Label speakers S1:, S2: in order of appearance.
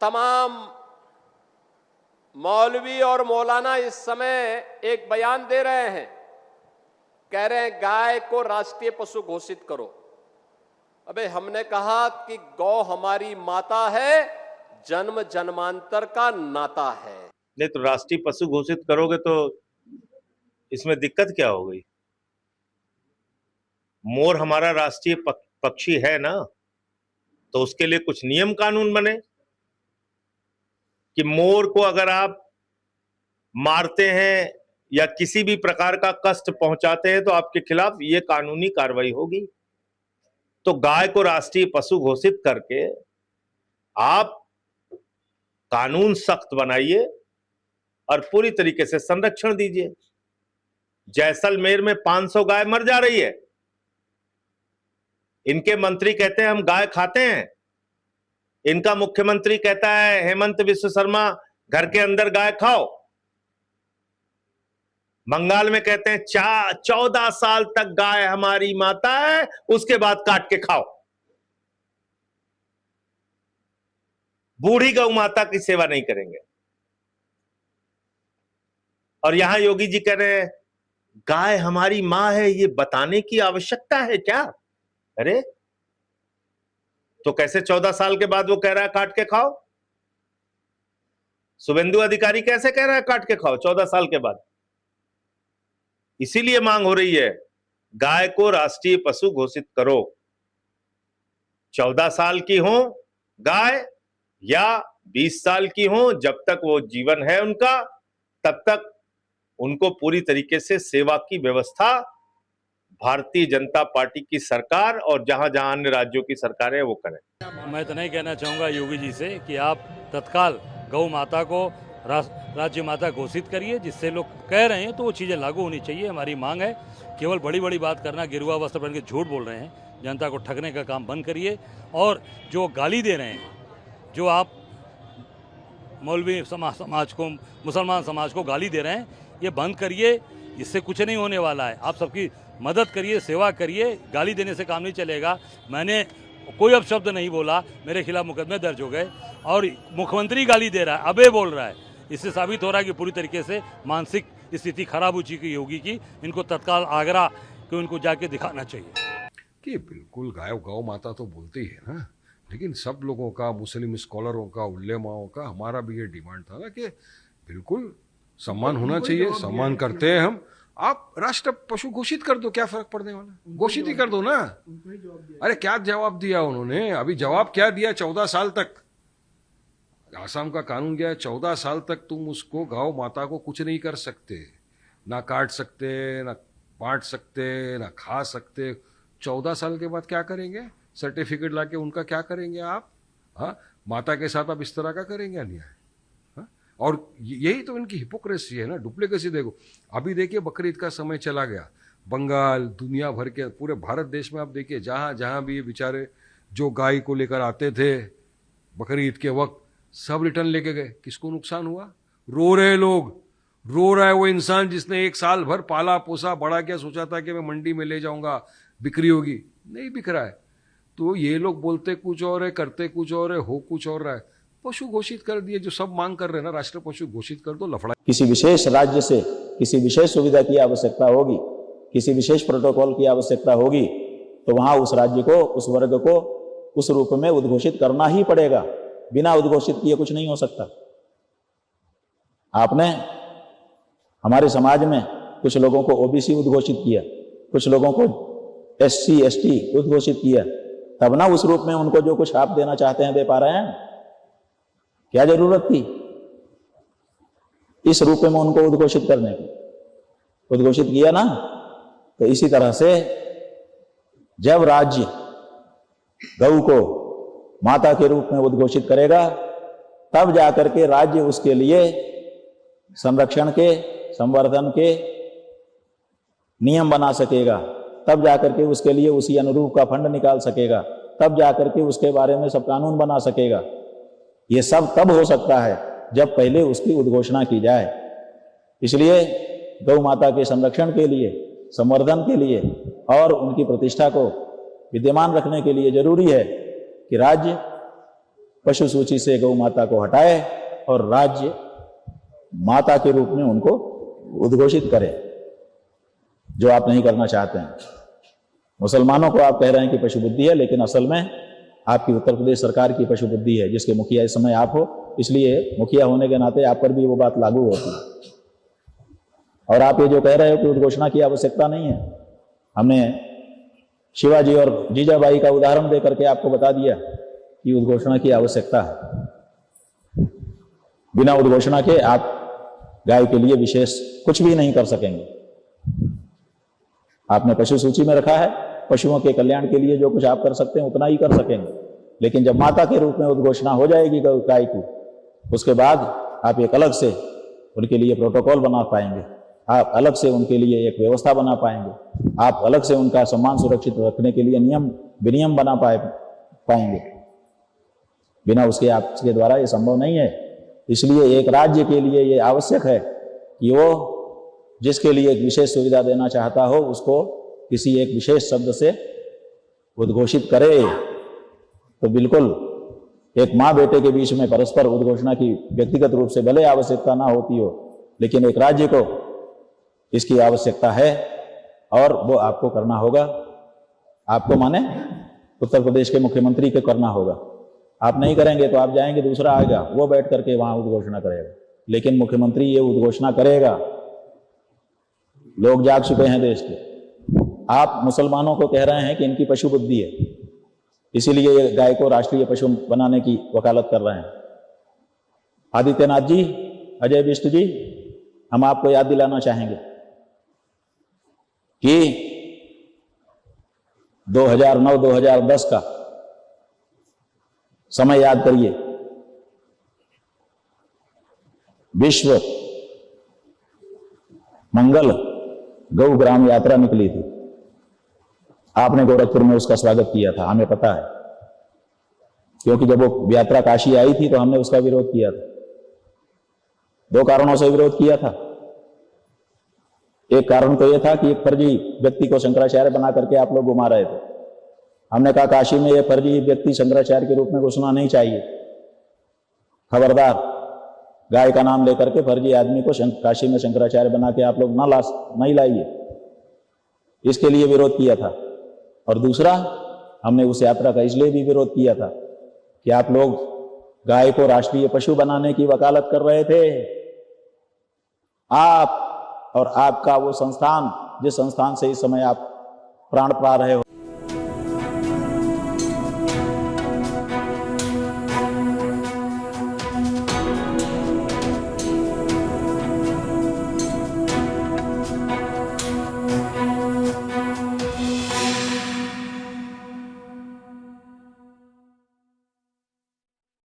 S1: तमाम मौलवी और मौलाना इस समय एक बयान दे रहे हैं, कह रहे हैं गाय को राष्ट्रीय पशु घोषित करो। अबे हमने कहा कि गौ हमारी माता है, जन्म जन्मांतर का नाता है।
S2: नहीं तो राष्ट्रीय पशु घोषित करोगे तो इसमें दिक्कत क्या हो गई? मोर हमारा राष्ट्रीय पक्षी है ना, तो उसके लिए कुछ नियम कानून बने कि मोर को अगर आप मारते हैं या किसी भी प्रकार का कष्ट पहुंचाते हैं तो आपके खिलाफ ये कानूनी कार्रवाई होगी। तो गाय को राष्ट्रीय पशु घोषित करके आप कानून सख्त बनाइए और पूरी तरीके से संरक्षण दीजिए। जैसलमेर में 500 गाय मर जा रही है, इनके मंत्री कहते हैं हम गाय खाते हैं, इनका मुख्यमंत्री कहता है हेमंत विश्व शर्मा घर के अंदर गाय खाओ। बंगाल में कहते हैं 14 साल तक गाय हमारी माता है, उसके बाद काट के खाओ। बूढ़ी गौ माता की सेवा नहीं करेंगे। और यहां योगी जी कह रहे हैं गाय हमारी मां है, ये बताने की आवश्यकता है क्या? अरे तो कैसे 14 साल के बाद वो कह रहा है काट के खाओ? शुभेंदु अधिकारी कैसे कह रहा है काट के खाओ 14 साल के बाद? इसीलिए मांग हो रही है गाय को राष्ट्रीय पशु घोषित करो। 14 साल की हो गाय या 20 साल की हो, जब तक वो जीवन है उनका, तब तक उनको पूरी तरीके से सेवा की व्यवस्था भारतीय जनता पार्टी की सरकार और जहां जहां अन्य राज्यों की सरकारें वो करें।
S3: मैं तो नहीं कहना चाहूंगा योगी जी से कि आप तत्काल गौ माता को राज्य माता घोषित करिए। जिससे लोग कह रहे हैं तो वो चीज़ें लागू होनी चाहिए, हमारी मांग है। केवल बड़ी बड़ी बात करना, गिरुआ वस्त्र पहन के झूठ बोल रहे हैं, जनता को ठगने का काम बंद करिए। और जो गाली दे रहे हैं, जो आप मौलवी समाज को, मुसलमान समाज को गाली दे रहे हैं, ये बंद करिए। इससे कुछ नहीं होने वाला है। आप सबकी मदद करिए, सेवा करिए, गाली देने से काम नहीं चलेगा। मैंने कोई अपशब्द नहीं बोला, मेरे खिलाफ मुकदमे दर्ज हो गए। और मुख्यमंत्री गाली दे रहा है, अबे बोल रहा है, इससे साबित हो रहा है कि पूरी तरीके से मानसिक स्थिति खराब हो चुकी है योगी की। इनको तत्काल आगरा कि उनको जाके दिखाना चाहिए
S4: कि बिल्कुल गौ माता तो बोलती है ना, लेकिन सब लोगों का, मुस्लिम स्कॉलरों का, उलेमाओं का, हमारा भी ये डिमांड था ना कि बिल्कुल सम्मान होना चाहिए। सम्मान करते हैं हम। आप राष्ट्र पशु घोषित कर दो, क्या फर्क पड़ने वाला? घोषित ही कर दो ना। अरे क्या जवाब दिया उन्होंने? अभी जवाब क्या दिया? 14 साल तक आसाम का कानून क्या है? 14 साल तक तुम उसको, गौ माता को कुछ नहीं कर सकते, ना काट सकते, ना बांट सकते, ना खा सकते। 14 साल के बाद क्या करेंगे? सर्टिफिकेट लाके उनका क्या करेंगे आप? हाँ, माता के साथ आप इस तरह का करेंगे अन्याय? हाँ? और यही तो इनकी हिपोक्रेसी है ना, डुप्लीकेसी। देखो अभी देखिए बकरीद का समय चला गया, बंगाल, दुनिया भर के, पूरे भारत देश में आप देखिए जहाँ जहाँ भी ये बेचारे जो गाय को लेकर आते थे बकरीद के वक्त, सब रिटर्न लेके गए। किसको नुकसान हुआ? रो रहे लोग, रो रहा है वो इंसान जिसने 1 साल भर पाला पोसा बड़ा किया, सोचा था कि मैं मंडी में ले जाऊंगा, बिक्री होगी, नहीं बिक रहा है। तो ये लोग बोलते कुछ और है, करते कुछ और है, हो कुछ और रहा है। पशु घोषित कर दिए, जो सब मांग कर रहे हैं ना, राष्ट्र पशु घोषित कर दो। लफड़ा
S5: किसी विशेष राज्य से किसी विशेष सुविधा की आवश्यकता होगी, किसी विशेष प्रोटोकॉल की आवश्यकता होगी, तो वहां उस राज्य को, उस वर्ग को उस रूप में उद्घोषित करना ही पड़ेगा। बिना उद्घोषित किए कुछ नहीं हो सकता। आपने हमारे समाज में कुछ लोगों को ओबीसी उद्घोषित किया, कुछ लोगों को एससी एसटी उद्घोषित किया, तब ना उस रूप में उनको जो कुछ आप देना चाहते हैं दे पा रहे हैं। क्या जरूरत थी इस रूप में उनको उद्घोषित करने की? उद्घोषित किया ना। तो इसी तरह से जब राज्य गौ को माता के रूप में उद्घोषित करेगा, तब जाकर के राज्य उसके लिए संरक्षण के, संवर्धन के नियम बना सकेगा, तब जाकर के उसके लिए उसी अनुरूप का फंड निकाल सकेगा, तब जाकर के उसके बारे में सब कानून बना सकेगा। ये सब तब हो सकता है जब पहले उसकी उद्घोषणा की जाए। इसलिए गौ माता के संरक्षण के लिए, संवर्धन के लिए और उनकी प्रतिष्ठा को विद्यमान रखने के लिए जरूरी है कि राज्य पशु सूची से गौ माता को हटाए और राज्य माता के रूप में उनको उद्घोषित करे, जो आप नहीं करना चाहते हैं। मुसलमानों को आप कह रहे हैं कि पशु बुद्धि है, लेकिन असल में आपकी उत्तर प्रदेश सरकार की पशु बुद्धि है, जिसके मुखिया इस समय आप हो, इसलिए मुखिया होने के नाते आप पर भी वो बात लागू होती है। और आप ये जो कह रहे हो कि उद्घोषणा की आवश्यकता नहीं है, हमने शिवाजी और जीजाबाई का उदाहरण दे करके आपको बता दिया कि उद्घोषणा की आवश्यकता है। बिना उद्घोषणा के आप गाय के लिए विशेष कुछ भी नहीं कर सकेंगे। आपने पशु सूची में रखा है, पशुओं के कल्याण के लिए जो कुछ आप कर सकते हैं उतना ही कर सकेंगे, लेकिन जब माता के रूप में उद्घोषणा हो जाएगी गाय की, उसके बाद आप एक अलग से उनके लिए प्रोटोकॉल बना पाएंगे, आप अलग से उनके लिए एक व्यवस्था बना पाएंगे, आप अलग से उनका सम्मान सुरक्षित रखने के लिए नियम विनियम बना पाएंगे। बिना उसके आपके द्वारा ये संभव नहीं है। इसलिए एक राज्य के लिए ये आवश्यक है कि वो जिसके लिए एक विशेष सुविधा देना चाहता हो उसको किसी एक विशेष शब्द से उद्घोषित करे। तो बिल्कुल एक माँ बेटे के बीच में परस्पर उद्घोषणा की व्यक्तिगत रूप से भले आवश्यकता ना होती हो, लेकिन एक राज्य को इसकी आवश्यकता है और वो आपको करना होगा। आपको माने उत्तर प्रदेश के मुख्यमंत्री को करना होगा। आप नहीं करेंगे तो आप जाएंगे, दूसरा आएगा, वो बैठ करके वहां उद्घोषणा करेगा, लेकिन मुख्यमंत्री ये उद्घोषणा करेगा। लोग जाग चुके हैं देश के। आप मुसलमानों को कह रहे हैं कि इनकी पशु बुद्धि है, इसीलिए ये गाय को राष्ट्रीय पशु बनाने की वकालत कर रहे हैं। आदित्यनाथ जी, अजय बिष्ट जी, हम आपको याद दिलाना चाहेंगे कि 2009-2010 का समय याद करिए। विश्व मंगल गौ ग्राम यात्रा निकली थी। आपने गोरखपुर में उसका स्वागत किया था, हमें पता है, क्योंकि जब वो यात्रा काशी आई थी तो हमने उसका विरोध किया था। 2 कारणों से विरोध किया था। एक कारण तो यह था कि एक फर्जी व्यक्ति को शंकराचार्य बना करके आप लोग घुमा रहे थे। हमने कहा काशी में यह फर्जी व्यक्ति शंकराचार्य के रूप में घुसना नहीं चाहिए। खबरदार, गाय का नाम लेकर के फर्जी आदमी को काशी में शंकराचार्य बना के आप लोग नहीं लाइए। इसके लिए विरोध किया था। और दूसरा, हमने उस यात्रा का इसलिए भी विरोध किया था कि आप लोग गाय को राष्ट्रीय पशु बनाने की वकालत कर रहे थे। आप और आपका वो संस्थान, जिस संस्थान से इस समय आप प्राण पा रहे हो,